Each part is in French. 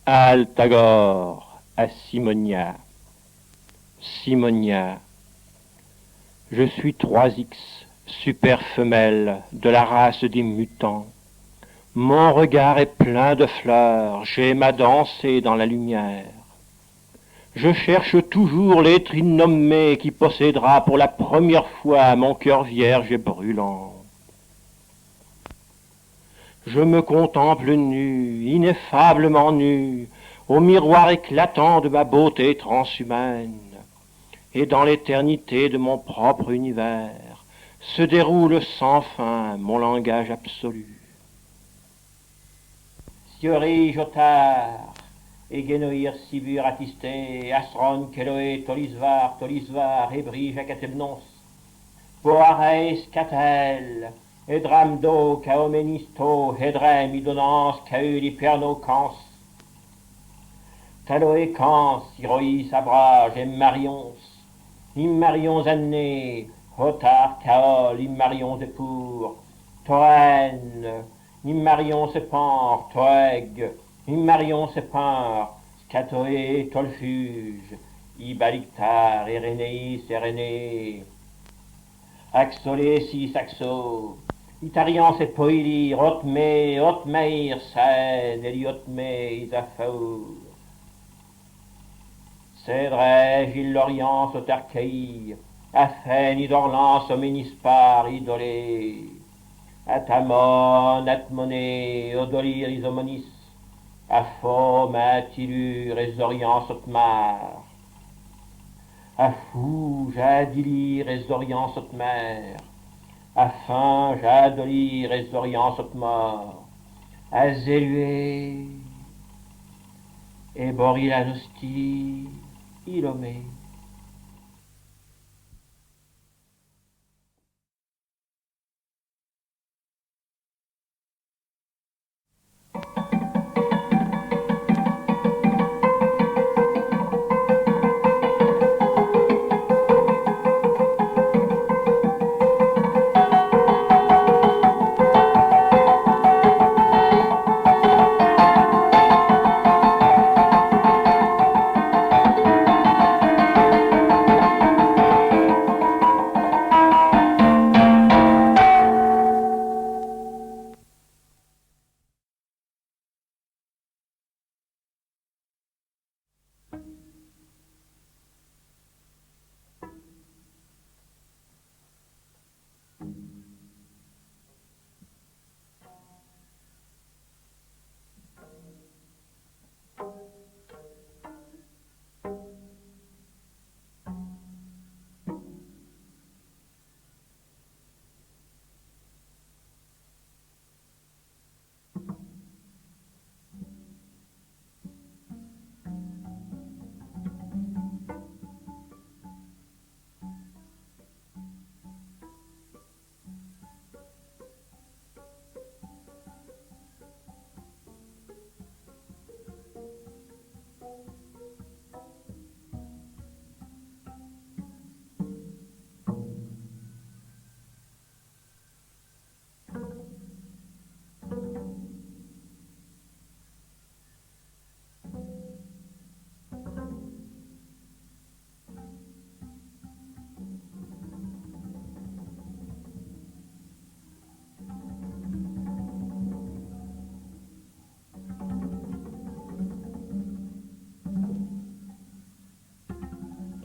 À Altagore, à Simonia. Simonia. Je suis 3X, super femelle de la race des mutants. Mon regard est plein de fleurs, j'aime à danser dans la lumière. Je cherche toujours l'être innommé qui possédera pour la première fois mon cœur vierge et brûlant. Je me contemple nu, ineffablement nu, au miroir éclatant de ma beauté transhumaine. Et dans l'éternité de mon propre univers se déroule sans fin mon langage absolu. Siori Jotar, Egenoir Sibur Atiste, Asron Keloe Tolisvar, Ebri Jacatebnos, Poares Catel, Edramdo Caomenisto, Hedrem Idonans, Cauli Perno Cans, Taloe Cans, Irois Abrage, Marions, Immarions Anné, Hotar Kaol, Immarions Epour, Toren, Immarions Epar, Toeg, Immarions Epar, Scatoe Tolfuge, Ibalictar, Ereneis, Erené, Axolé, Sis, Axo, Itarians et Poili, Rotme, Otmeir, Sen, Eliotme, Isafour, Cédre, Gilles Lorient, Sotarcaï, Athènes, Idorlans, Omenispar, Idolé, Atamon, Atmoné, Odolir, Isomonis, Aphom, Atilur, Ezorian, Sotmar, Afou, Jadilir, Ezorian, Sotmer, Afin, Jadolir, Ezorian, Sotmor, Azélué, et Borilanosti, Ilomé.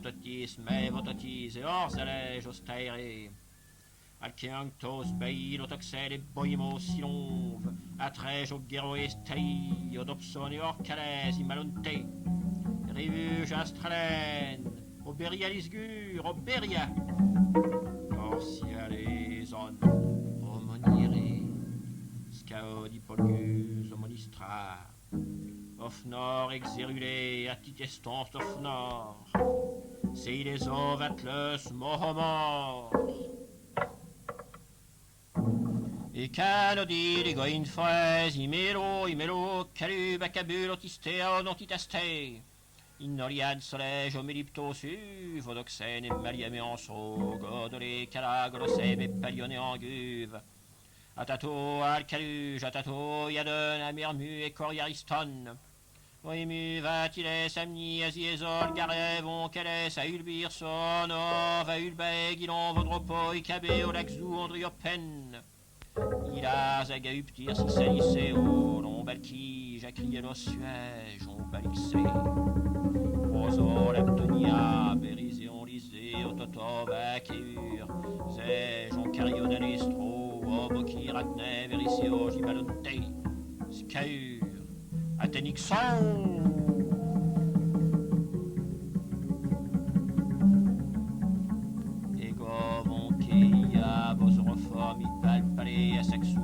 Vototis, me vototis, orzalej, ostaere. Alceanctos, beil, otoxel, boimos, silonve, atrej, oggeroes, tai, odopson, et orcales, imalonte, rivuge, astralen, oberia lisgur, oberia, orciales, on, homonire, scaodipolgus, homonistra, Ofnor, exerulé, atitestans d'Ofnor, Seides ovatlus mohomor. Et canodi de goin fraise, imelo, calub, acabul, otistea, ontitaste. Innoliad solege, homeliptosu, vodoxène, maliame en so, godole, calagolosem, palione en guve. Atato, alcaluge, atato, yadon, amermu, et coriariston. Oimu vatile samni aziezol garevon keles a ulbir sonov a ulbeg ilon vodropoi kabe o laxou andriopen. Il a zagauptir si salisseo, l'on balki, j'acrié l'ossuège, on balixé. Roso l'aptonia, bérisé on lisé, ototo vaqueur, zège on cario d'alestro, oboki ratne, vérisséo, gibalonte, scaur, atenixon. À Saxou,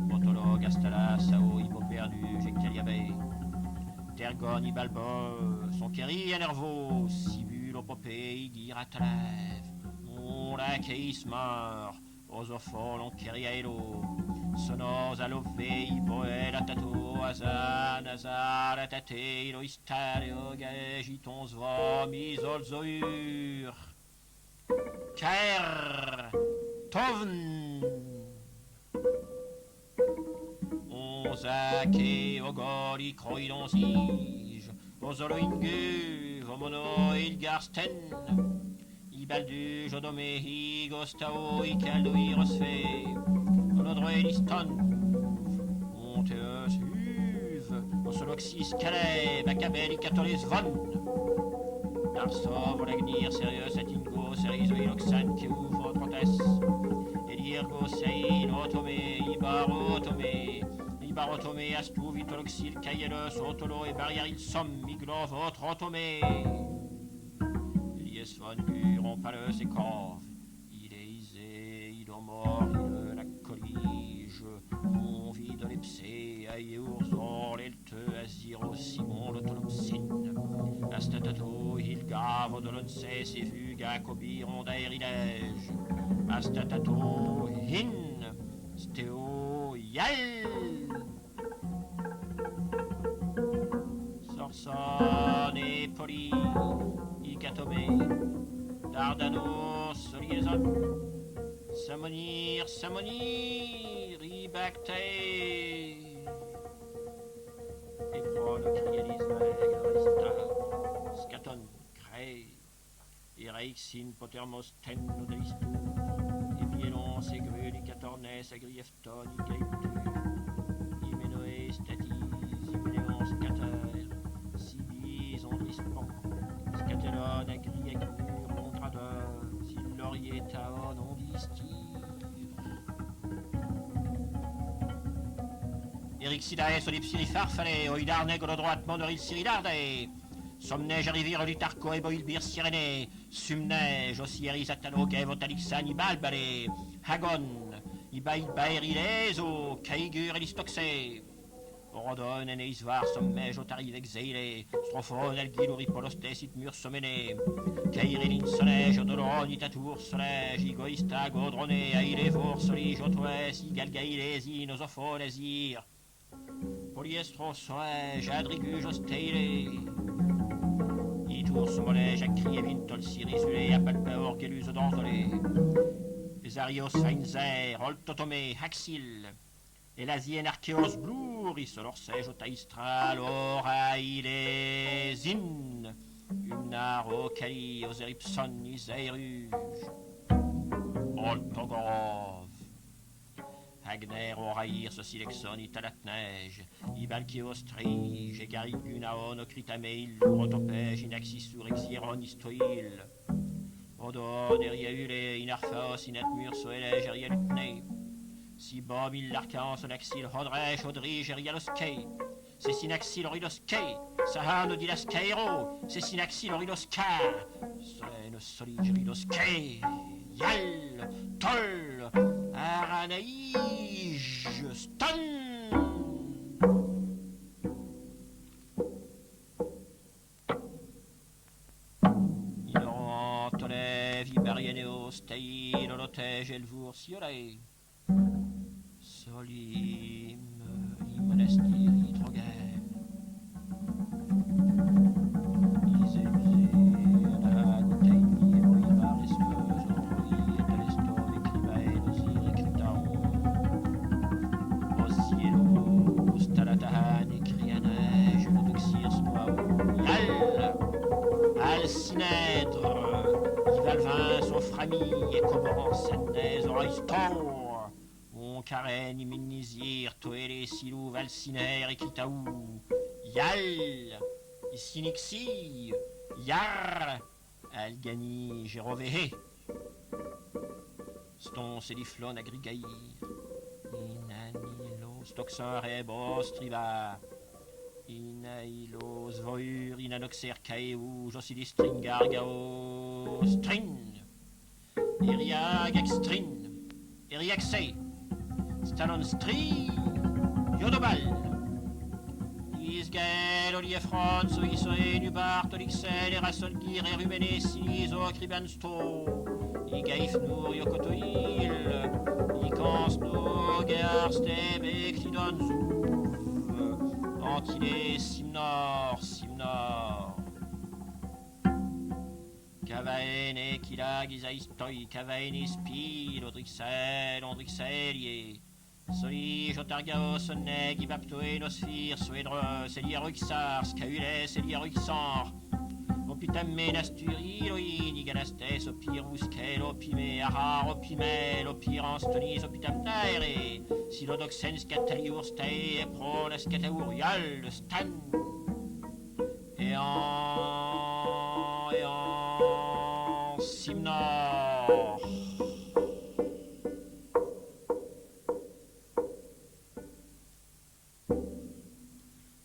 Botologue, Astala, Sao, Ibo perdu, j'ai Caliabé, Tergon, Ibalbo, son Kerry, Enervo, Sibul, Opopé, Igir, Atalev, mon laqueis mort, Osofol, on Kerry, Aelo, Sonos, Alové, Iboel, Atato, Azan, Azar, Atate, Iloistareo, Gagitons, Vom, Isol, Zour. Ker Tovn Onzake Ogoli Kroilon Sige Ozolo Ingu Vomono Ilgarsten Ibaldu Jodome Higostao Ikaldo Irosfe Olodro Eliston Monteus Uv Osoloxis Calais Bacabel Icatoles Von Darsov Olagnir Sérieux Atingo Serizo Iloxan Keouf Protes Elirgo Sein Otome Ibarotome Astou Vitoloxil Kayelos Otolo et Barrière il Somme Miglov Autre Otome Elies von Buron Palus et Corve Il est isé, il est mort, il la collige On vit de l'Epsé Aïeurzor l'Elte Aziro Simon l'Autolopsine Astatato, Hilgavo, Dolonce, Sefuga, Kobi, Ronda, Erilège. Astatato, Hin, Stéo, Yal. Sorson et Poli, Icatome, Dardano, Soliezon. Samonir, Ibacte. Éprole, Crialisme, Scaton, Cré, Ereixin, Potermos, Ten, Nodelistou, Ebielon, Segrul, Icatornes, Agriefton, Icaiptu, Imenoé, Statis, Imeléon, Scater, Sibis, Ondrispon, Scatelon, Agriacur, Mondrador, Sillorier, Taon, Ondistir. Eric Sidae, Solipsiri Farfale, Oidarne, Golodroite, Mondoril, Siridarde. Somneige, Rivir, Lutarco, Eboilbir, Sirene, Sumneige, Osieris, Atalo, Gevotalixan, Ibalbale, Hagon, Ibaïbaer, Ileso, Kaigur, Elistoxe, Orodon, Eneisvar, Sommeige, Otariv, Exeile, Strophon, Elgiluri, Polostes, Itmur, Somene, Kairilin, Soleige, Odoloron, Itatour, Soleige, Igoista, Godrone, Ailevor, Solige, Otoes, Igalgaile, Zinosophon, Azir, Polyestro, Soleige, Adrigus, Osteile, Itour, Somolège, Acri, Evintol, Sirisule, Apalpaor, Gelus, Odantole, Ezarios, Feinzer, Oltotome, Haxil, Elasien, Archeos, Blur, Isolorcège, Otaistral, Oraile, Zin, Umnar, Okali, Oseripson, Isairuge, Oltogorov, Agner, Oraïr, Socilexon, Italatneige, Ibalkios, Trige, Egarit, Gunaon, Ocritameil, Rotopège, Inaxisur, Exieron, Istoil, Odon, Eriaule, Inarphos, Inatmur, Soelège, Erialutne, Sibom, Illarcans, Onaxil, Hodrech, Odrige, Erialoske, Cessinaxil, Oriloske, Sahan, Odilascaero, Cessinaxil, Oriloska, Solen, Solige, Oriloske, Yal, Tol, Aranaïge, Ston. Iloran, Tolev, Ibarianéo, Staïl, Olotège, Elvour, Siolé, Solim, Imonastir, Hydrogène, Isébusé, Anagotaïni, Eloïvar, Espeuse, Otroï, Etalestov, Écrivae, Osir, Écritaon, Osielo, Stalata, frami, et coboran sadnez oreistor. On karen iminizir, toele silou valsiner et kitaou. Yal, isinixi, yar, algani, jérovéhé. Ston sediflon agrigaïr. Inanilos toxor ebos triva. Inailos vour inanoxer caeu josilis stringargao strin. Iriag extrin. Iriaxe. Stalon stri. Yodobal. Isgael oliefron soisoe nubart olixel erasolgir erumene siliso cribansto. Igaif nur yokotoil. Ikans nur gerstebe clidon zouv. Antile simnor, simnor. Cavaene kilag isaistoi, cavaene spil, odrixel, ondrixelie. Soli jotargao sonneg, ibaptoe nosfir, soedre, selieruxar, scahules, selieruxar. Opitamme nasturi, loin, iganastes, opirus, kel, opime, arar, opimel, opirans, tonis, opitam naere. Silodoxens, cataliur, stae, epron, escataur, yal, stan. Et en, simnor.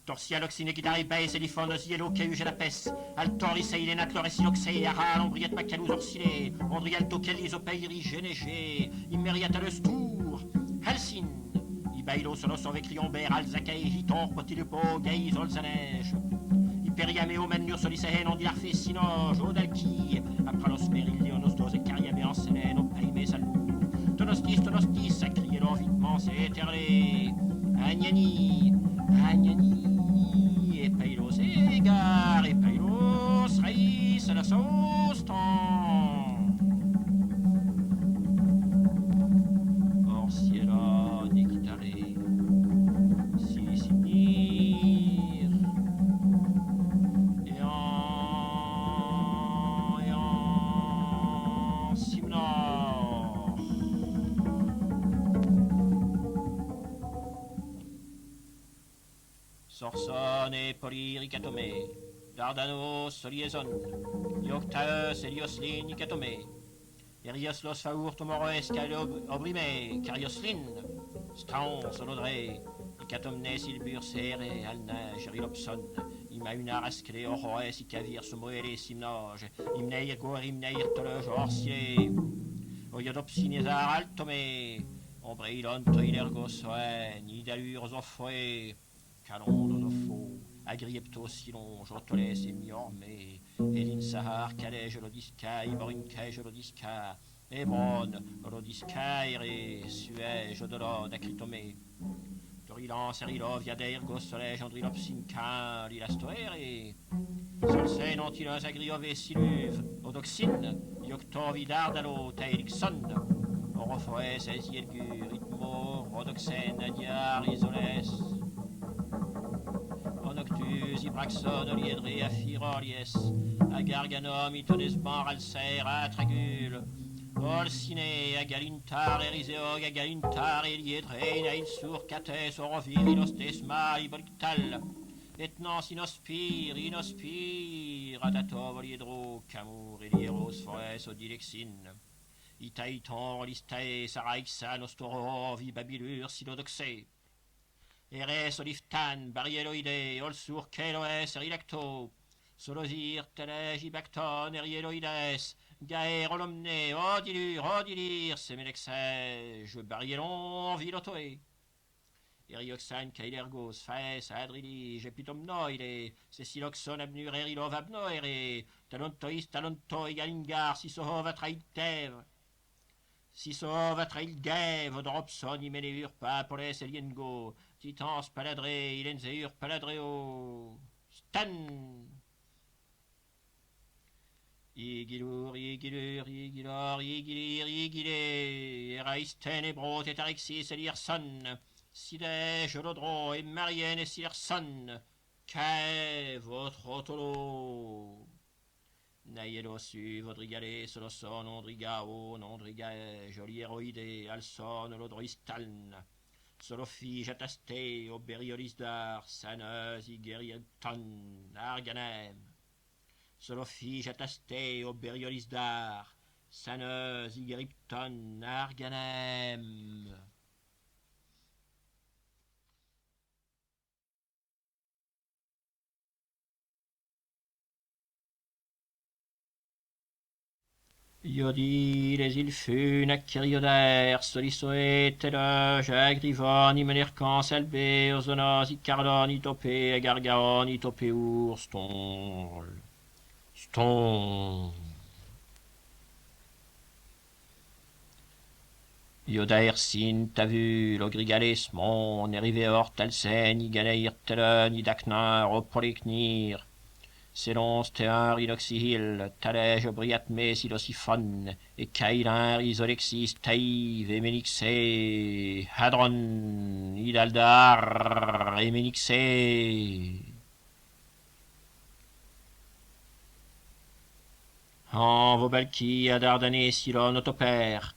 Torsia loxine kitari bae seliphonos yellow cahuge la pes. Altor iseile natloresiloxei aral ombriet macalous orsile. Ondrialto kelis opeiri genege. Immeriata le stour. Halsin. Ibailo solos ovecliomber alzacae hitor potilupo gaiz olzanej. Iperiame omenur solisehen ondilarfe sinoge odalki. Apralos merillionos dose cariame en selen opaime salou. Tonostis, a crié l'envitement s'éterlé. Agnani, agnani. Et pailos égar, et pailos raïs à la sauce temps. Orsiela néquitare, si simnir. Et en simnor. Sorsone polyricatome, Dardanos soliezon, Ioctaeus elioslin icatome, Erioslos faur tomoroes obrime, Carioslin, Straon solodre, Icatomnes ilbur sere, alna gerilopson, Imauna rasclé oroes icavir somoele simnoge, Imneir gor imneir tologe orsier, Oyodopsinezar altome, Ombreilon toilergo soen, Idalur zofoe, Calondos au faux, agrieptos silon, jotoles et miormé, Elin Sahar, calège lodisca, Iborinke lodisca, Hebron, lodisca, ere, suège, odolod, acritomé, Dorilan, Serilov, Yadeir, Gossolège, Andrilopsinca, Lilastoere, Solsen, Antilos, Agriove, Siluve, Odoxine, Ioctor, Vidardalo, Taelixon, Orofoes, Ezielgur, Itmo, Rodoxen, Adiar, Isoles, Onoctus, Ibraxon, Oliedre, Aphirolies, Agarganom, Itonesban, Alcer, Atragul, Olcine, Agalintar, Eriseog, Agalintar, Eliedre, Nailsur, Cates, Orovir, Inostesma, Ibolictal, Etnans, Inospir, Atatov, Oliedro, Camour, Elieros, Forès, Odilexine, Itaïton, Listae, Saraixan, Ostorov, Babilur, Silodoxe, Eres, Oliftan, Barieloide, Olsur, Keloes, Erilacto, Solosir, Telej, Ibacton, Erieloides, Gaer, Olomne, Odilir, Semelexej, Barielon, Vilotoe, Erioxan, Kailergos, Faes, Adrili, Jepitomnoide, Ceciloxon, Abnur, Erilov, Abnoere, Talontois, Talontoi, Galingar, Sisohov, Atraitev, Sisohov, Atrailgev, Dropson, Imeneur, Papoles, Eliengo, Titans, Paladre, Ilenzeur, Paladreo, Stan, Igilur, Eraisten, Ebrot, et Arixis, Elierson, Sidej, Olodro, et Marienne, et Sillerson, Qu'est votre otolo? Naielo su vodrigale solo son ondrigao nondrigae joli héroïde alson lodristaln solo fige ataste au beriolis d'ar saneuse igeriton arganem solo fige ataste au beriolis d'ar saneuse igeripton arganem. Iodi les îles fun a Kirioder, solisoe teloge, agrivon, imenerkan, salbe, ozonos, icarlon, itope, agargaon, itope ur, stol. Stol. Iodaer sin, tavu, logrigales, mon, eriveor, talsen, igaleir, telen, idaknar, opoliknir, selon stear inoxihil, talej obriatme silosiphon, et kailar isolexis taiv, emenixe, hadron, idaldar, emenixe. En vobalki adardane silon autoper,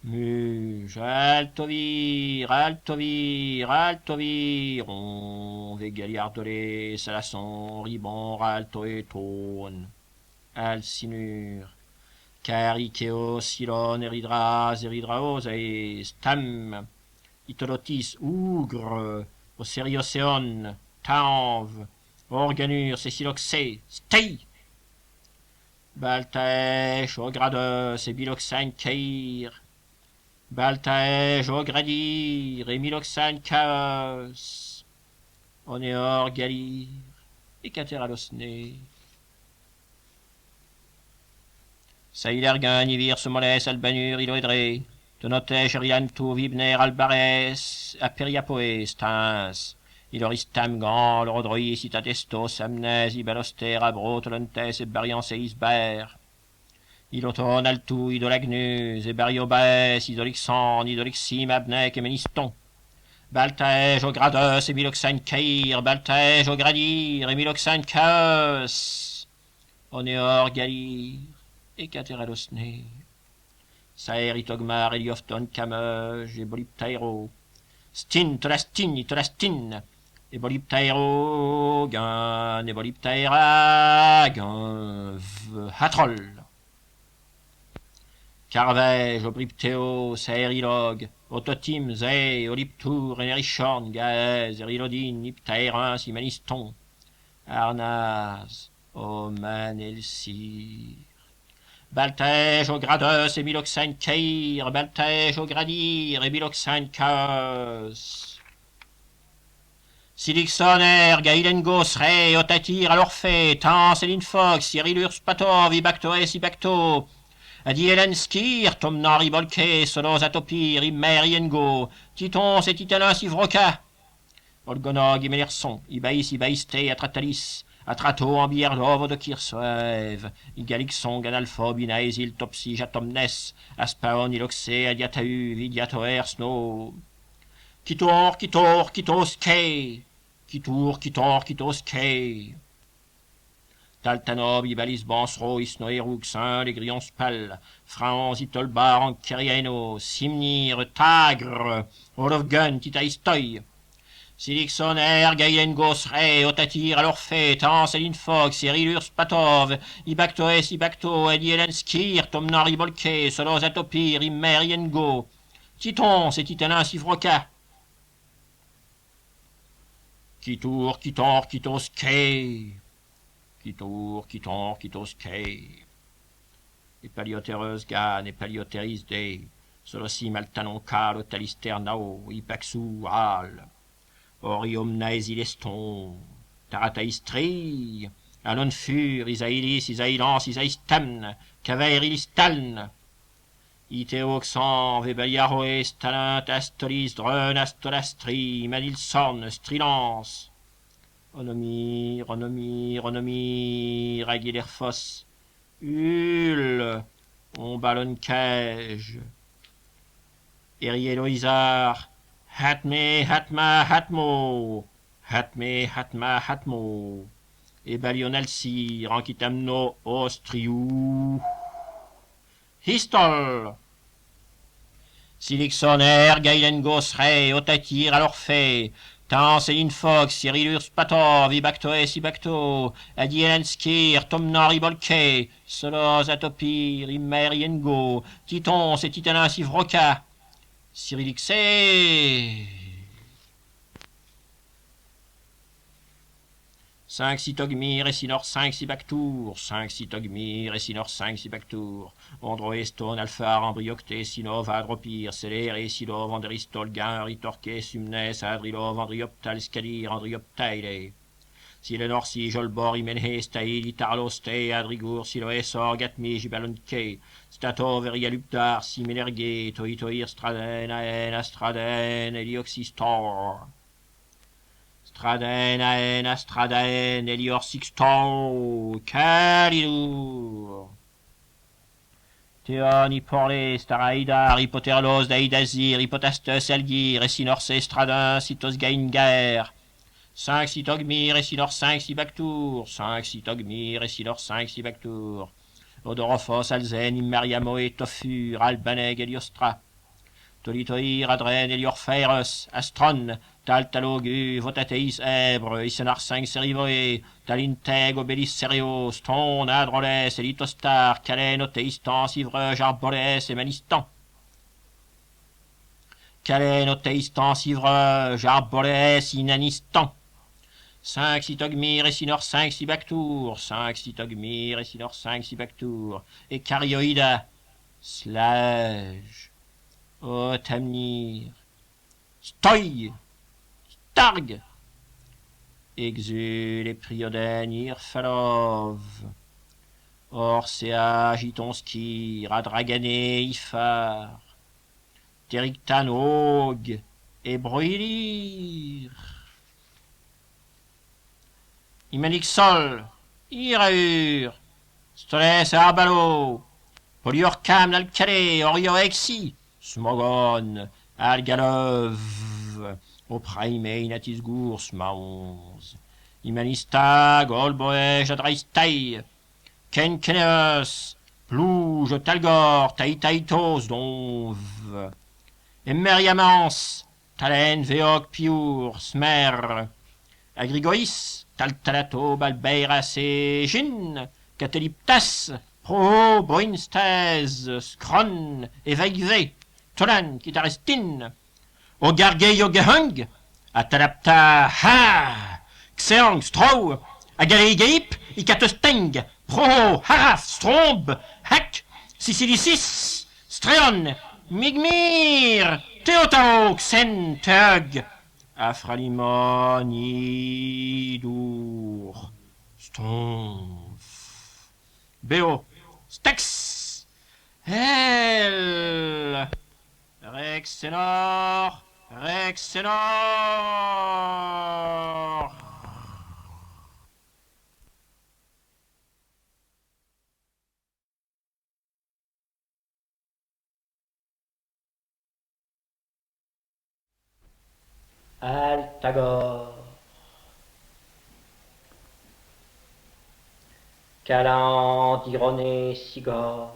muge, altovir, altovir, altovir, on vegaliardole, salasson, ribon, ralto et ton, alcinur, carikeo, silon, eridras, eridraos, et stam, itolotis, ougre, osérioséon, tanv, organur, céciloxé, stei, baltaesh, ogrados, et biloxan, keir, baltaej ogradir, emiloxan chaos, oneor galir, et cateralosne. Sailergan, ivir, somoles, albanur, iloedre, tonotej, riantou, vibner, albares, aperiapoe, stans, iloristam, gan, lorodrois, itatestos, amnes, ibaloster, abro, tolontes, et barians, et isber, iloton, altou, idolagnus, et bariobès, idolixan, idolixim, abnek, et meniston. Baltaej, ogrados, et miloxan, cair, baltaej, ogradir, et miloxan, chaos, oneor, galir, et cateralosne. Saer, itogmar, eliofton, cameuge, et boliptairo. Stin, tolastin, itolastin, et boliptairo, gan, et boliptaira, gan, hatrol. Carvej, obripteo, saerilog, ototim, ze, oliptour, enerichorn, gaez, erilodin, iptaerin, simaniston, arnaz, oman elsir. Baltej, ogrados, et miloxan, keir, baltej, ogradir, et miloxan, chaos. Silixoner, gailengos, re, otatir, alorfe, tans, elinfox, irilur, spatov, ibactoes, ibacto, Adielenskir, tomnar ibolke, solos atopir, immer iengo, titons et titalins ivroca. Olgonog imelerson, ibaïs ibaïste, atratalis, atrato ambierlov de kirsoev, igalixon ganalphob inaesil topsi jatomnes, aspaon iloxe adiatau, vidiatoer snow. Kitor, kitor, kitoske, kitur, kitor, kitoske. Taltanob, Ibalis, Bansro, Isnoerug, Saint, les grillons spal, Frans, Itolbar, Ankeriano, Simnir, Tagre, Olofgun, Titaistoy, Silixoner, Gailengos, Re, Otatir, Alorfe, Tans, Elinfox, Erilur, Spatov, Ibactoes, Ibacto, Edielenskir, Tomnar, Ibolke, Solos, Atopir, Immer, Yengo, Titons et Titanins, Ivroca. Kitur, Kitor, Kitoske. Kitor, kitor, kitoske. Et paliotereus gan, et palioteris de, solosim altanon kal, talister nao, ipaxu al. Orium naesileston, tarataistri, alon fur, isailis, isailans, isaistamn, cavaerilistaln. Iteoxan, vebaliaroes, talent, astolis, drön, astolastri, manilson, strilans. Onomir, onomir, onomir, aguilerfos, hul, on ballonne cage. Erieloisar, hatme, hatma, hatmo, hatme, hatma, hatmo. et balionalsi, ranquitamno, ostriou, histol. Silixoner, Gailengos, Ré, Otatir, Alorphée, Tan, Céline Fox, Cyrillus Patov, Ibactoe, Sibacto, Adielenskir, Tomnor, Ibolke, Solos, Atopir, Immer, Yengo, Titon, et Titanin, Sivroca, Cyrilixe. 5 Citogmir, Essinor 5 Sibactour, 5 Citogmir, Essinor 5 Sibactour, Androeston, Alphar, Embriocté, Sinov, Adropir, Céléré, Silov, Andristol, Gain, Ritorqué, Sumnes, Adrilov, Andrioptal, Scalir, Andrioptaile. Silenor, si, Jolbor, Imenhe, Staïl, Tarloste, Adrigour, Siloesor, Gatmi, Gibalonke, Stato, Verialuptar, Simenerge, Toitoir, Straden, Aen, Astraden, Elioxistor. Straden, Aen, Astraden, Elior Sixton, Calidour. Théon, Hipporlé, Staraïdar, Hippoterlos, Daïdazir, Hippotastus, Elgir, Essinorce, Stradin, Citos, Gaingar. 5 Citogmir, Essinor 5 Sibactour, 5 Citogmir, Essinor 5 Sibactour. Odorophos, Alzen, Immariamo, Tophur, Albaneg, Heliostra. Tolitoir, Adren, Eliorphaeros, Astron, Taltalogu, Votateis, Ebre, Isenar 5 Serivoe, Talinteg, Obelis Serios, Ton, Adroles, Elitostar, Calen, Oteistan, Sivreuge, Arboles, Emanistan. Calen, Oteistan, Sivreuge, Arboles, Inanistan. 5 Citogmir, Essinor 5 Sibactour, 5 Citogmir, Essinor 5 Sibactour, et Carioïda, Slage, Otamnir, Stoy, Starg, Exul et Prioden, Irfalov, Orsea, Gitonski, Radragané, Ifar, Terictan, Og, et Broilir. Imanixol, Iraur, Stoles, Arbalo, Poliorcam, Alcalé, Orioexi, Smogon, Algalov, Opraime, Inatisgour, Smaons, Imanista, Golboej, Adraistai, Kenkeneos, Plouge, Talgor, Taitaitos, Donv, Emmeriamans, Talen, Veoc, Piour, Smer, Agrigois, Taltalato, Balbeiras et Gin, Cataliptas, Pro, Boinstaz, Skron, Evaigve, Tolan, Kitarestin, Ogarge Yogahung, Atalapta, Ha, Xeang, Strow, Agarigaip, Ikatosteng, Pro, Haraf, Stromb, Hak, Sicilicis, Streon, Migmir, Teotao, Xen, Teug, Afralimon, Idour, Stonf, Béo, Stex, El, Rexenor, Rexenor. Altagor. Calandironé, Sigor.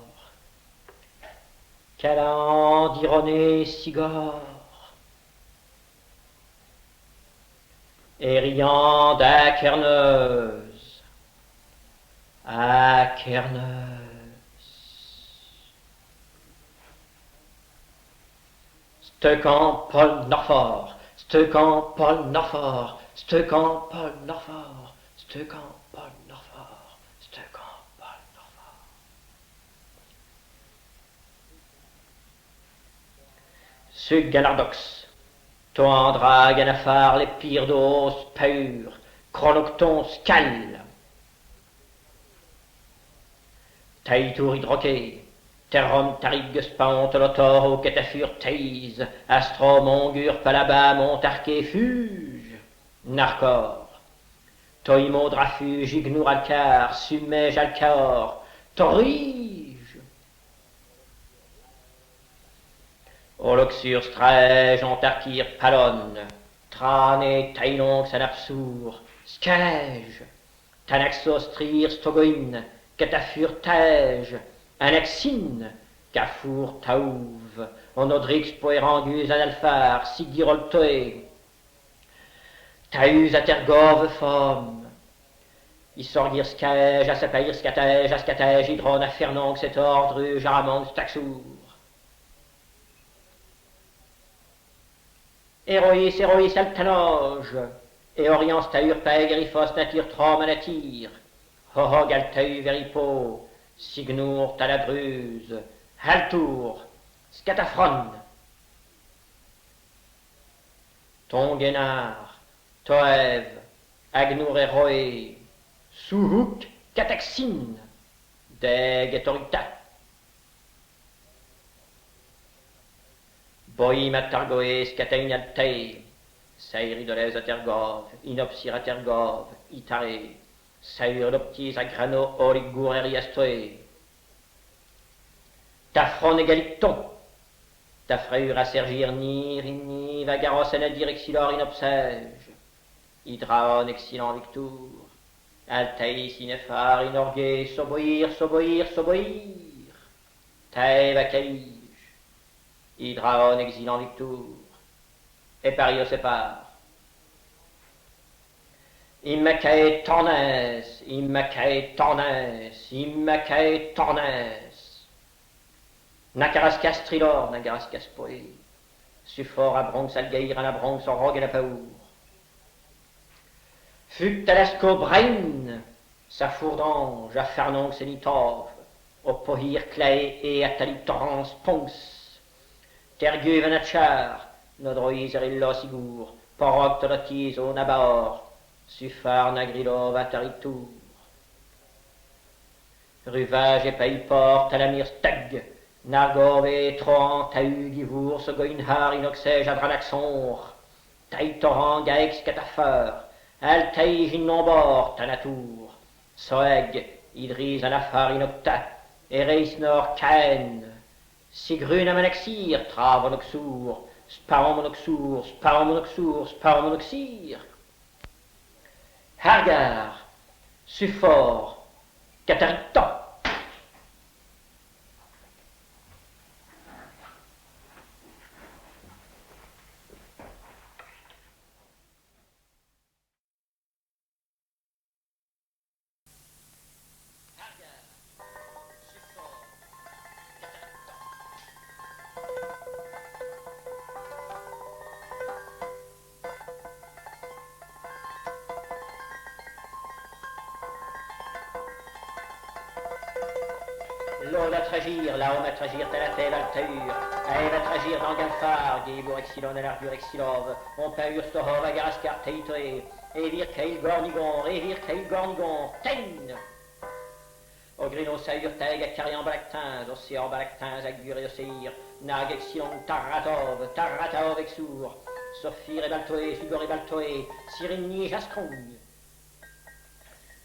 Calandironé, Sigor. Eriant d'Akerneuse. Akerneuse. Steucan Paul Norfort. Steucan Paul Norfort. Steucan Paul Norfort. Steucan Paul Norfort. Steucan Paul Norfort. Sug Galardox. Toandra Ganafar, les Pyrdos, Paur, Chronocton, Scal. Taïtour Hydroquet. Terrom, Tarig, Spaon, Tolotor, Catafur, Teise, Astro, Mongur, Palaba, Montarqué, Fuge, Narcor, Toimo, Drafuge, Ignur, Alcar, Sumej, Alcaor, Torige, Oloxur, Stræge, Antarkir, Palon, Trane, Tailong, Sanapsour, Scalège, Tanaxostrir stogoin, catafur tage, anaxine, cafour taouv, onodrix poerangus analphar, sigiroltoe, taus atergove fom, isorgir skage, asapair skatage, askatage, hydron, afernong, cet ordre, jaramond, staxour. Héroïs, altanoge, et orient staur, paegrifos, natir, trom, anatir, hohog, altau, veripo, signur, talabruse, haltour, scatafron, tongenar, toev, agnur, héroé, souhouk, cataxine, deg, etorita, boim, atargoé, scatain, altei, sairidoles, atergov, inopsir, atergov, itare, saurloptis, agrano, oligour, eriastoé, tafron, égaliton, tafreur, asergir, nir, vagaros, anadir, exilor, inopsège, hydraon, excellent, victour, altaïs, inéphar, inorgué, soboïr, taïv, acalige, hydraon, exilant, victour, et pario sépare. Immacae tornes, Nacaras castrilor, nagaras caspoe, Suffort à bronx, algaïr, à la bronx, en rogue et la paour. Fuctalasco brain, sa fourdange, à farnong, sénitov, au pohir, clae et à talitorance, pons, tergu, vanachar, nodroïs, erillo, sigour, porok, tolotis, au nabaor, Suffar, nagrilov, ataritur. Ruvage et païport, talamir, stag, Nargove, Troan, Tahu, Givour, Sogoinhar, Inoxège, Adranaxonr, Taïtoran, Gaex, Catapheur, Altaï, Ginnombor, Tanatour, Soeg, Idris, Anafar, Inocta, Ereisnor, Caen, Sigrun, Amanaxir, Travonoxour, Sparomonoxir, Hargar, Suffort, Cataritan. L'eau à tragir, la homme à tragir, talatel, altaur, aëv à tragir, dangalfar, gibur, exilon, alardur, exilov, on paur, stohov, agaraskar, teitoe, evir, keil, gornigon, tein! Ogrino, saur, teg, acarian, balactins, océan, balactins, agur et océir, nag, exilon, tarratov, exour, sophir et baltoé, sugor et baltoé, sirini, jascong.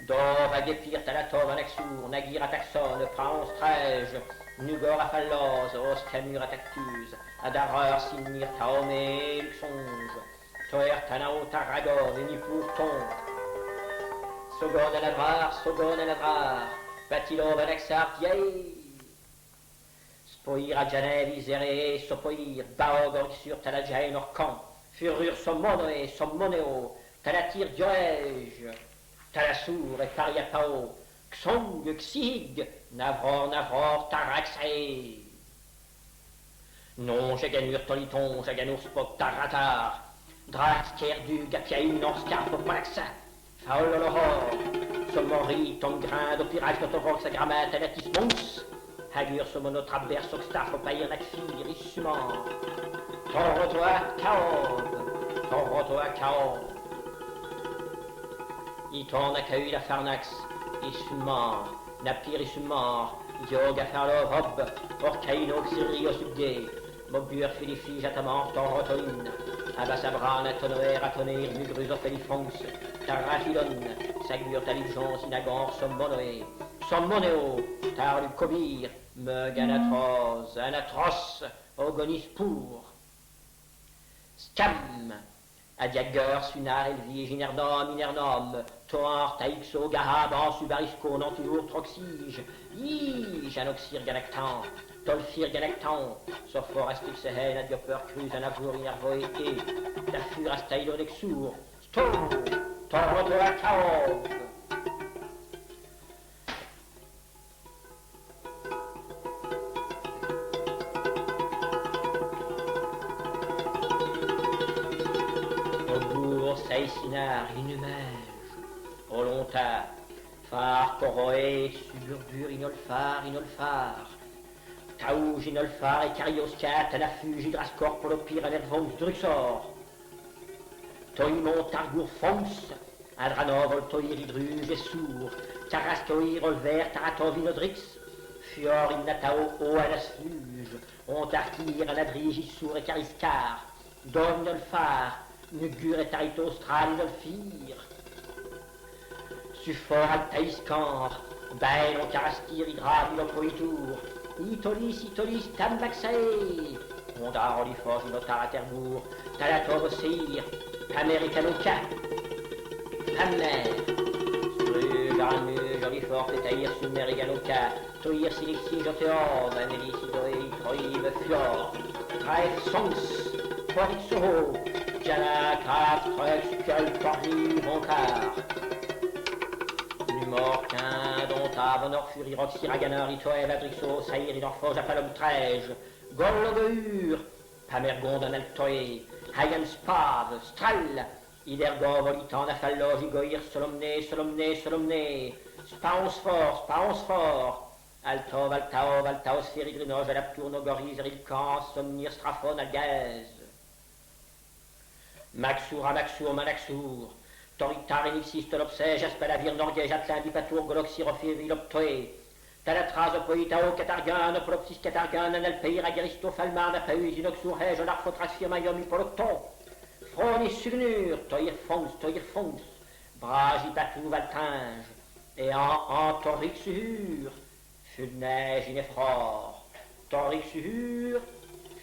Dor, agépir, talatov, anaxour, nagir, ataxon, praon, strège, nugor, aphallos, oscamur, atactus, adareur, sinir, taomé, luxonge, toer, tanao, tarragov, enipur, ton, sogon, aladrar, batilov, anaxar, tiei, spoir, adjanev, isere, sopoir, baog, orixur, taladjaen, orcan, furur, sommoneo, talatir, dioège, Talassour et Pariapao, Xong, Xig, Navror, Taraxae. Non, Jaganur, Toliton, Jaganur, Spok, Taratar, Drax, Kerdu, Gapiaïn, Norskar, Popalaxa, Faololoror, Somori, Tongrin, Dopirage, Notorox, Agramat, Anatis, Mons, Hagur, Somono, Trabber, Soxtar, Fopaïr, Nakfir, Issuman, Torotoa, Kaob, Iton, Akahu, la Farnax, Issuman, Napir, Issuman, Yoga, Farlov, Hob, Orcaino, Xirio, Subgé, Mobur, Philifi, Jatamant, Torotoin, Abasabran, Atonoer, Atonir, Mugrus, Ophélifonx, Tarafilon, Sagur, Talijon, Sinagor, Sommoneo, Tarlu, Kobir, Meug, Anatros, Ogonispur, Scam, Adiager, Sunar, Elvige, Inernum, Toar, Taixo, Garaban, Subarisco, Nantur, Troxige, Janoxir, Galactan, Tolfir, Galactan, Sophor, Astixehen, Adioper, Cruz, Anavour, Inervoe, Dafur, Astaïdo, Lexour, Sto, Toroto, Akao. Sinar, Inumège, Olonta, Phare, Coroé, Suburbur, Inolphar, Taouj, Inolphar, Icarioscat, Anafuge, Hydrascor, Polopir, Anervons, Druxor, Toimon, Targour, Fons, Adranov, Oltoir, Hydruge, Essour, Tarastoir, Olver, Taratov, Inodrix, Fior, Innatao, O, Anasfuge, Ontarkir, Anadrige, Issour, et Cariscar, Dom, Inolphar, Nugur et Tarito, Stral, Inolfir, Sufor, Altaïscor, Bain, Carastir, Hydra, Ilopoitour, Itolis, Tambaxae, Ondar, Oliforge, Notar, Aterbourg, Talatov, Seir, Americanoca, Hammer, Stru, Garanmu, Jolifort, Taïr, Sumer, Eganoca, Toir, Silixi, Joteor, Amélie, Sidoé, Troïve, Fjord, Traef, Sons, Porixoro, Jana, Kraft, Trux, Kuel, Corny, Vonkar, Numorquin, Donta, Vonor, Fury, Roxy, Raganer, Itoel, Adrixo, Saïr, Inorfo, Japalom, Trej, Gollogur, Pamergonde, Analtoé, Hayan, Spav, Stral, Idergo, Volitan, Afallo, Gigoir, Solomné, Spaonsfor, Altao, Sphérigrinog, Alaptour, Nogoriz, Rilcan, Somnir, Straphon, Algaz, Maxour, Manaxour, Toritar, Enixis, Tolopsé, Jaspalavir, Norgé, Jatlin, Dipatour, Goloxy, Rophir, Viloptoé, Talatras, Opoitao, Catargan, Opolopsis, Catargan, Analpeir, Agaristo, Falmar, Napaus, Inoxour, Hej, Olarphotras, Firmayom, Hippolocton, Fronis, Sugnur, Toir Fons, Brage, Ipatou, Valtinge, et en Torixur, Fulneige, Ineffror, Torixur,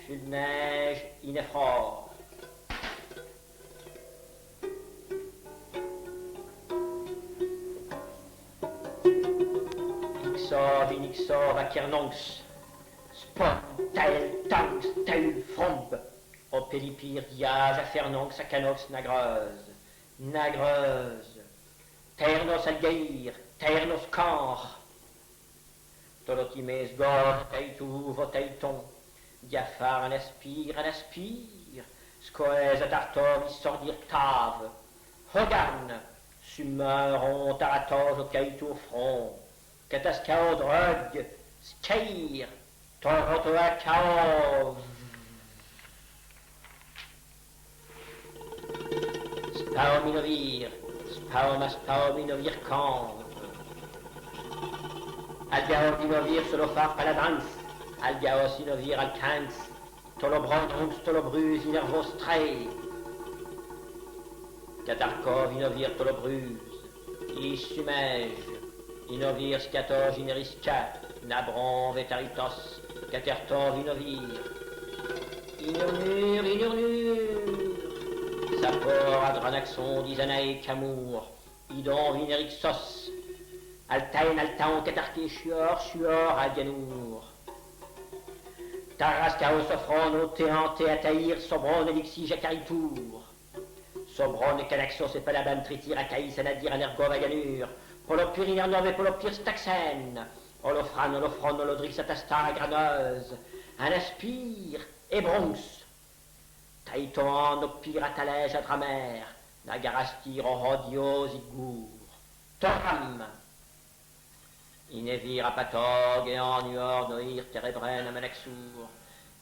Fulneige, Ineffror. Inixov, Akernonx, Spot, Tael, Tanx, Taul, Fromb, Opélipir, Diage, Afernonx, Akanox, Nagreuse, Ternos, Algaïr, Ternos, Canre, Tolotimes, Gor, Taïtou, Votaiton, Diaphar, Anaspire, Scoès, Atartov, Issordir, Tave, Hogan, Summeron, Taratov, Caïtour, Front, Katascao, Drug, Scair, Torotoakao, Spaominovir, Camp, Algaodinovir, Solofar, Paladans, Algaosinovir, Alcans, Tolobron, Tolobrus, Inervos, Trey, Katarkov, Inovir, Tolobrus, Isumège, Inovir, Scator, Inerisca, Nabron, Vetaritos, Caterton, Inovir, Inurnur, Sapor, Adranaxon, Dizanae, Camour, Idon, Vinerixos, Altaon, Catarté, Chuor, Adianour, Taras, Chaos, Sophron, Otéan, Théataïr, Sobron, Elixi, Jacaritour, Sobron, Canaxos, et Palaban, Tritir, Acaïs, Anadir, Anergov, Aganur, Polopur, Inernov, et Polopir, Staxen, Olofran, Olodrix, Atastar, Graneuse, Anaspire, et Bronx, Taïton, Opir, Atalège, Adramer, Nagarastir, Orodio, Ziggour, Toram, Inevir, Apatog, Eanuor, Noir, Terebren, Amanaxour,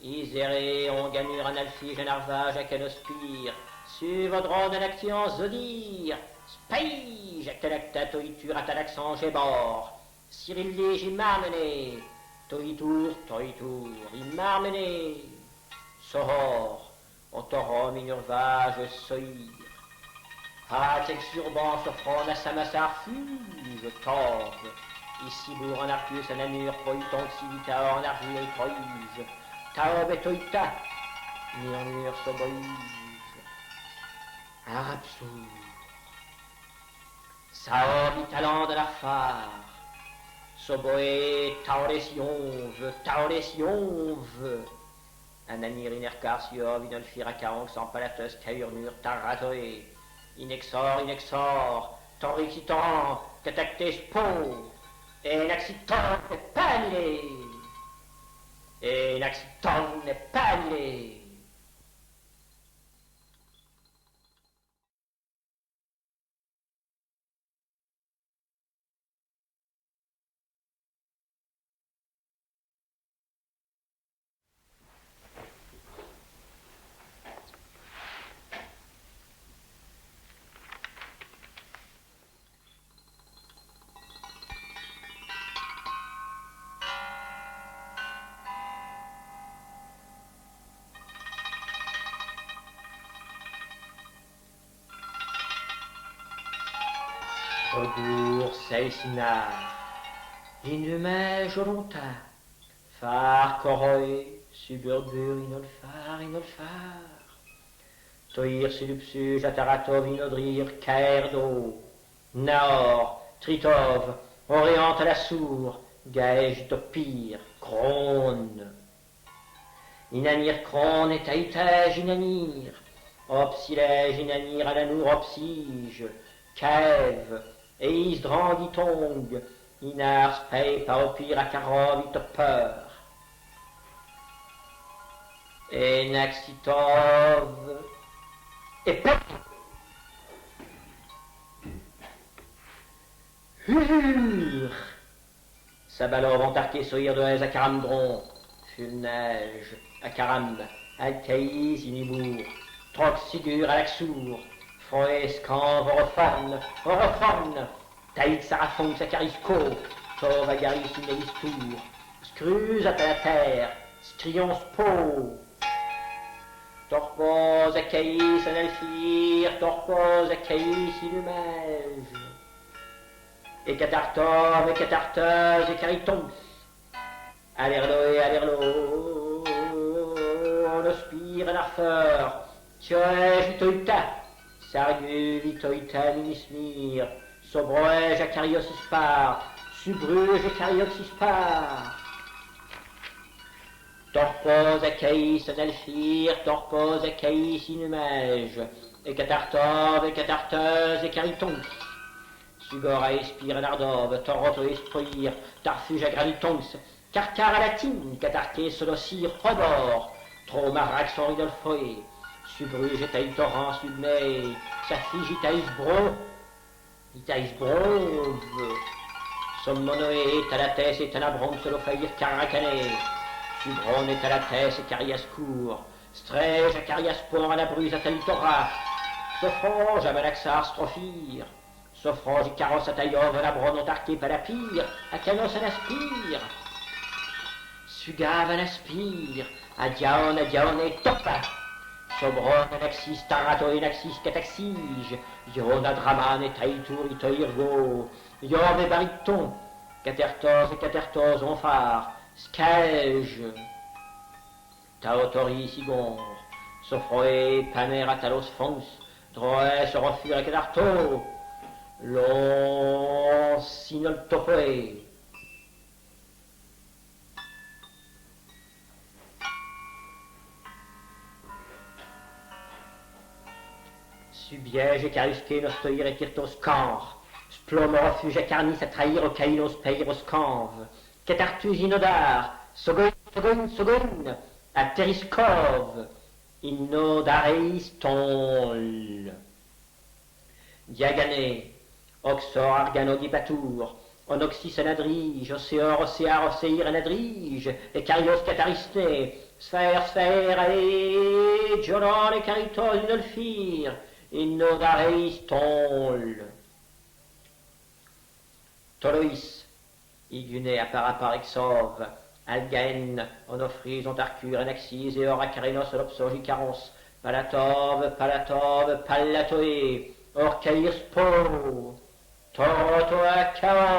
Iséré, Onganur, Analfige, Narvage, Akanospire, Suvodron, Anactian, Zodir, Spaige, Atalacta, Toitur, Atalaxan, Gébor, Cyrillé, Gimarmené, Toitour, Imarmené, Sohor, Otorom, Inurvage, Soïr, Hatex, Urban, Sophron, Assamassar, Fuge, Torbe, Issibour, en Arcus, Ananur, Poiton, Civita, en Arvure, Troïge, Taob et Toïta, Murmure, Soboïge, un rapsou. Saobi talent de la phare, soboé taoresionve, Ananir inercarsior vinolfiracaon sans palatus caurnur taratoé, inexor, torrixitan, catactes po, et n'accitant n'est pas annulé, et n'accitant n'est pas annulé. Augur seisinar, inumage volonta, far coroi, suburbur inolfar, toir silupsus ataratov inodrir, caerdo, naor, tritov, oriente à la sour, gaège topir, crone, inanir crone et taïtage inanir, opsilège inanir à la nour opsige, caève, eis drangitong, inar spei paropir a karov itopper. Enaxitov, epep, hur, sabalov entarqué soïr de hez a caramdron, fulneige, a caram, alcaïs inibur, troc sigur à l'axour, froes camp orofan, taïd sarafon sacarisco, tov agaris inelistur, scruz à la terre, scrions po, torpos acaïs analfir, torpos acaïs inumage, et catarteuse et caritons, alerlo, nospire narfeur, tioège vitoïta, sargu vitoïta minismir, sobroège acarios ispar, subruge acarios ispar, torpos acaïs analfir, torpos acaïs inumage, et catarteuse et caritons, sugor à espire nardov, toroto esprir, tarfuge à granitons, carcar à latine, catarqué solocir, rodor, tromarax en ridolfoé, subruge et taïtoran submei, saphige itaïs brove, sommonoé talates et tanabron solophaïr caracané, subron et talates et cariascour, strège à cariaspor à la bruse à talitora, sophronge à malaxar strophir, sophronge et carrosse à taillov à la bronne ontarqué palapire, à canos à l'aspire, sugave à l'aspire, à diaon et topa, sobron anaxis tarato et naxis cataxige, ion adraman et taïtour itoirgo, ion et bariton, catertos onphar, scaège, taotori sigon, sophroé paner atalos fons, droès sorofur et catarto, l'on sinoltopoé. Subiège et carusqué nostoïr et tirtos canre, splomorofuge carnis à trahir au caïnos peiros canve, catartus inodar, sogon, à teriscov, inodareis tol. Diagané, oxor arganodipatour, onoxys anadrige, océar, anadrige, et carios cataristé, sphère, et dioron et caritos inolfir, inodareis tol. Toloïs, iguné à paraparexov, algaen, onofris, ontarcure, anaxis, et oracarenos, olopsogicaros, palatov, palatoé, orcaïrs po, torotoacaov.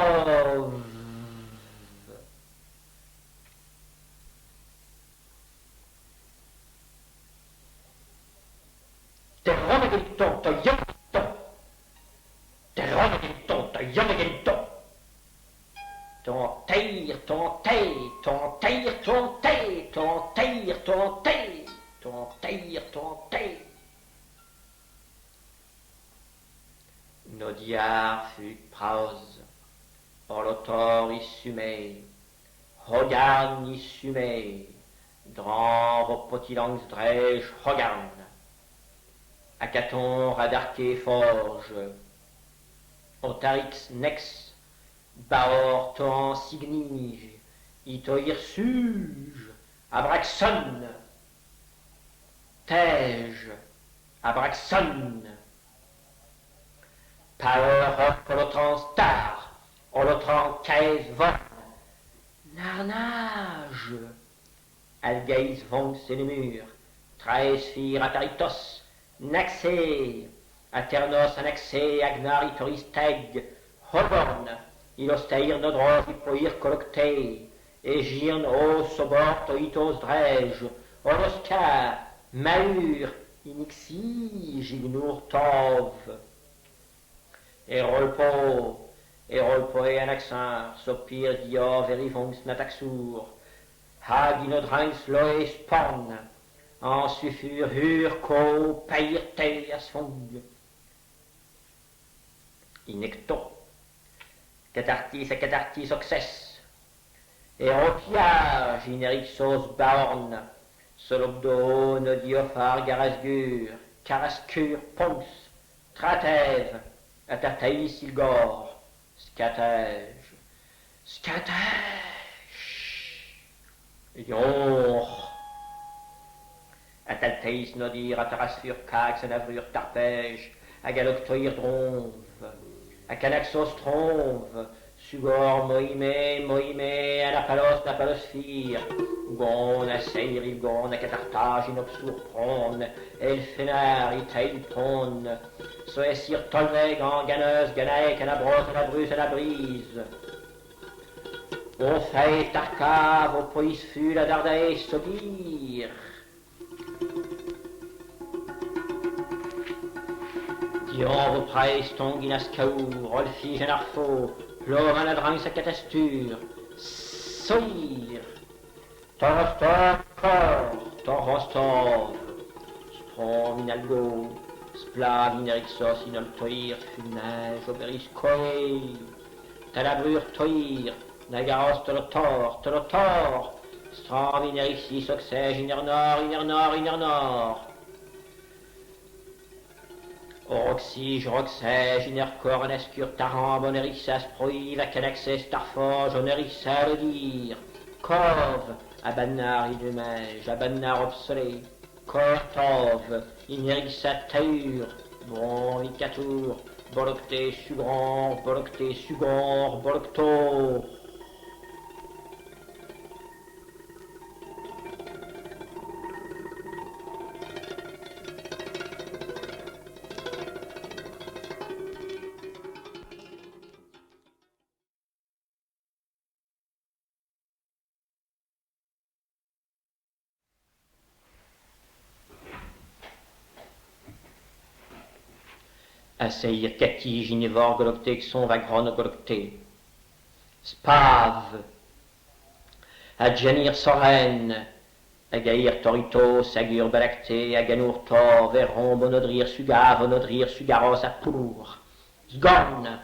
Te romegeliton, to Yomagento. Ton teir, ton teir, ton teir, ton teir, ton teir, ton teir, ton teir, ton teir. Nodiar fut praus, orlotor issume, hogan issume, dran vopotilangs drej hogan, acaton radarke forge, otarix nex, baor ton signige, itoir suge, abraxon, tej, abraxon, power holotran star, holotran caes von, narnage, algaïs vont c'est le mur, traesphir ataritos, naxé, aternos anaxé, agnaritoris teg, hoborn, ilosteir nodros hipoir colocte, egirn os sobort oitos drej, orosca, maur, inixi, gignur tov, Erolpo e anaxar, sopir dior verivons nataxur, hag inodrangs loes porn, en suffur hur ko peirte asfong. Inecto, catartis oxes, eropiage inerixos baorn, solobdo nodiofar garasgur, carascur pons, tratev, Atartaïs ilgor, scatège, Yor, Ataltaïs nodir, atarasfur cax, anavrur tarpège, agaloctoir dronve, acanaxos tromve, sugor moime, anapalos napalosphere, gon asseir ilgon, acatartage inobsur pron, elfenar itail pron, soesir tolneg en ganeuse, ganaek, anabros, anabrus, anabrise. O fait tarcav, o pois ful, adardae, sogir. Dion vos praes tonginas caour, olfi genarfo, plor anadrang sa catastur, soir. Torostov, torostov, strom inalgo, splav inerixos inoltoir, funage, oberis coe, talabrur toir, nagaros tolotor, strom inerixis oxège, inernor, oroxige, roxège, inercor, anascur, taramb, onerixas, proiv, acanaxes, tarforge, onerissa, le dire, cove, abannar idumège, abannar obsolé, cortov, inerissa taur, bon vicatour, bolocté sugor, boloctor. Asseir cati, ginevore, golocté, xon, vagron, golocté. Spave. Adjanir soren. Agaïr toritos, agur balacté, aganur tor, verron, bonodrir, sugaros, apour. Sgon.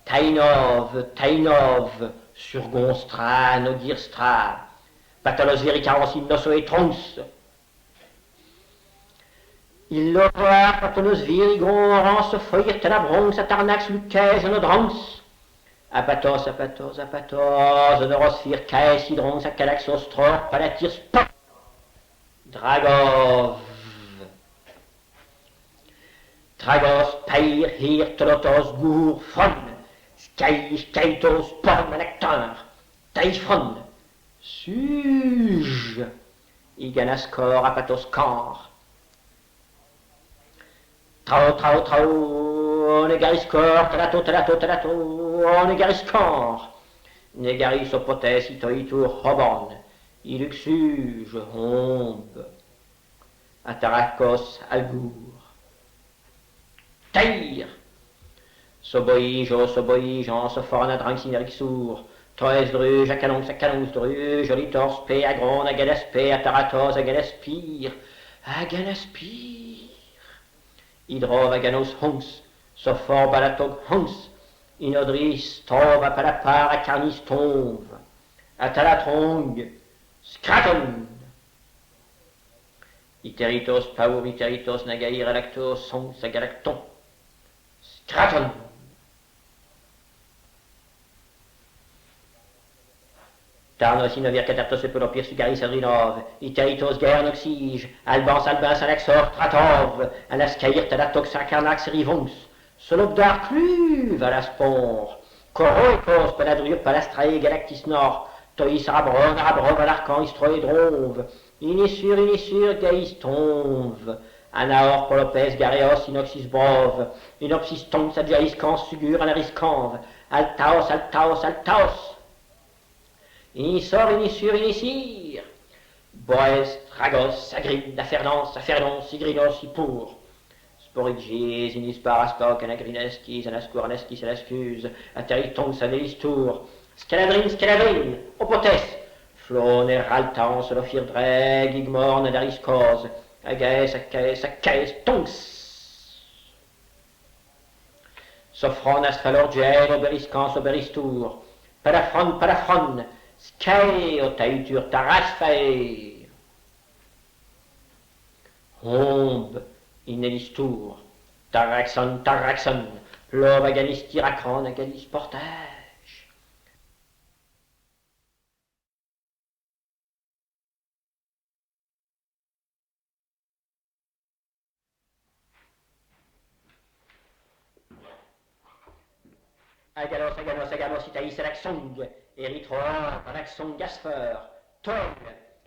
Tainov, surgonstra, nogirstra. Patalos vericaros, innoso et trons. Il l'aura, patonos virigon, rance, foyer, tenabronx, atarnax, lucage, onodrans. Apatos, onoros, caes, hydronx, acalaxos, tror, palatir, sport. Dragos, pair, hir, tolotos, gour, fron. Skaitos, porn, anactar. Taifron. Suge. Iganascor, apatos, cor. Trao, negariscor, talato, negariscor. Negaris opotes, itoitur, hoborn. Iluxuge, hombe. Ataracos, algour. Tair. Soboïjan, Sophorne à Dranxineriksur, Troès druge, à Canons druge, Litors P, à Gronde, à Galaspé, à Taratos, à Galaspire, Hydrov, à Ganos Hons, Sophor, Balatog Hons, Inodris, Tov, à Palapar, à Carnis Tomve, à Talatrong, Scraton, Iteritos, Paur, Iteritos, Nagaïr, Alactos, Sons, à Galacton, Scraton. Tarnos, Inovir, Catartos, Epolopir, Sugaris, Adrinov, Iteritos, Guernoxige, Albans, Anaxor, Tratov, Anascaïr, Talatox, Acarnax, Rivons, Solobdar, Cluve, Alaspor, Coroicos, Paladriur, Palastrae, Galactis Nord, Tois, Arabron, Alarcan, Istroedrove, Inissur, Gaïs, Tomve, Anaor, Polopes, Gareos, Inoxis, Brove, Inopsis, Tons, Adjaïs, Cans, Sugur, Anariscanve, Altaos, Inissir, Boès, Dragos, Agrine, Afernons, Sigrinos, Ipur, Sporigis, Inispar, Astok, Anagrines, Anascour, Anaskis, Anascus, Ateriton, Savelistur, Scaladrine, Opotes, Floner, Altan, Solofir, Dreg, Igmorn, Dariscos, Agaes, Tons, Sophron, Asphalorgel, Oberistur, Palafron, Sky, Otaitur, Tarasfae, Hombe, Inelistur, Taraxon, Lov, Agalis, Tiracron, Agalis, Portage. Agalos, Itaïs, Alaxong, Erythroa, Alaxong, Gasfer, Tog,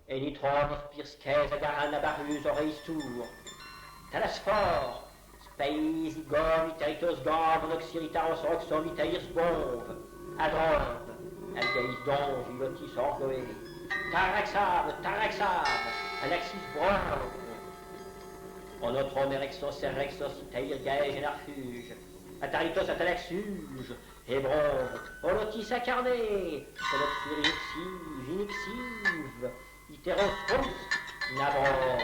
Enitron, Pirskez, Agaran, Abarus, Oreistur, Talasphore, Spaïs, Igor, Iteritos, Gov, Noxiritaros, Roxor, Itaïrs, Bov, Adrov, Algaïs, Donge, Ilotis, Orgoé, Taraxav, Anaxis, Brov, Onotrom, Erexos, Itaïr, Gaège, Enarfuge, Ataritos, Atalaxuge, Hébrov, Olotis, Acarné, Colopsir, Inixive, Iteros, Rus, Nabrov,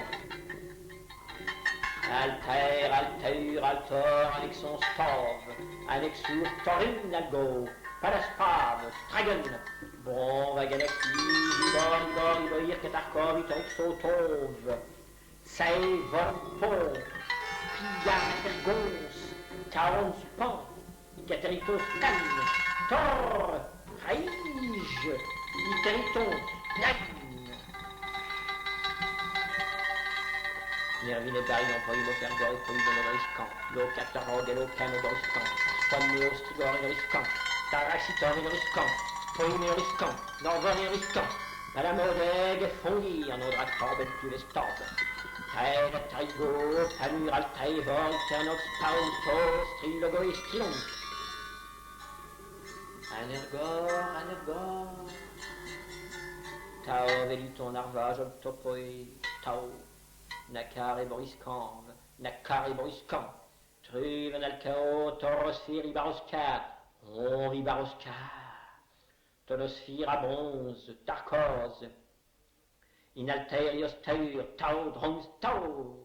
Altor, Alexon, Stov, Anexur, Torin, Algo, Palaspav, Stragon, Bronva, Galaxie, Iboir, Katarkov, Iterixo, Tov, Saevon, Pont, Pillard, Ergons, Caons, Pan, Cateritos, Tan, Tor, Raige, Iteriton, Nan, Nervine, Barillon, Poïmos, Ergor, Poïmon, Riscan, Locatarog, Elocan, Riscan, Spameo, Strigor, Riscan, Taraxitor, Riscan, Poïmé, Riscan, Norvon, Riscan, Palamodeg, Fongi, Anodrat, Corben, Tulestorb, Tael, Tarigo, Panur, Altaevor, Ternox, Pautos, Trilogo, Estilon, Anergor, Tao, Veliton, Narvage, Optopoe, Tao, Nakar et Boriscan, Truven, Alcao, Torosphire, Ibaroska, Ibaroska, Tonosphire à bronze, Tarkos, Inalterios, Taur, Tau, Drons, Tau,